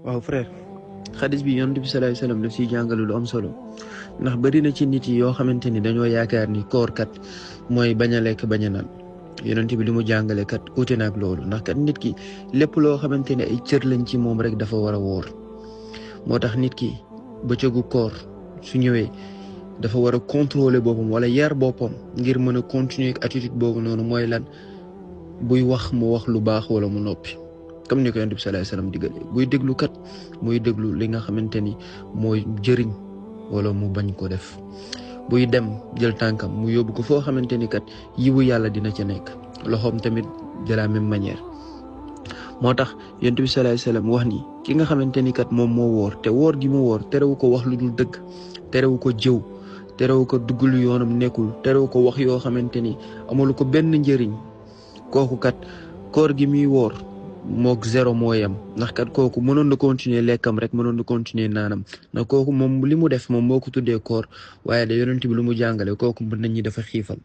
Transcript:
waaw frère xadis bi yonent bi sallallahu alayhi wasallam daf siy jàngale lu am solo ndax bari na ci nit yi yoo xamante ni dañoo yaakaar ni koor kat mooy bañ a lekk bañ a naan yonent bi li mu jàngale kat uute na ak loolu ndax kat nit ki lépp loo xamante ne ay cër lañ ci moom rek dafa war a woor moo tax nit ki bëccëgu koor su ñëwee dafa war a contrôler boppam wala yar boppam ngir mën a continuer ak attitude boobu noonu mooy lan buy wax mu wax lu baax wala mu noppi comme ni ko yonent bi sallallahu alayhi wasallam digale buy déglu kat muy déglu li nga xamante ni mooy jëriñ wala mu bañ ko def buy dem jël tànkam mu yóbbu ko foo xamante ni kat yiwu yàlla dina ca nekk loxoom tamit de la même manière moo tax yonent bi sallallahu alayhi wasallam wax ni ki nga xamante ni kat moom moo woor te woor gi mu woor terewu ko wax lu dul dëgg terewu ko jëw terewu ko dugg lu yoonam nekkul terewu ko wax yoo xamante ni amalu ko benn njëriñ kooku kat koor gi muy woor mook zéro moo yem ndax kat kooku mënoon na continuer lekkam rek mënoon na continuer naanam ndax kooku moom li mu def moom moo ko tuddee koor waaye da yonent bi lu mu jàngale kooku mën nañ ñi dafa xiifal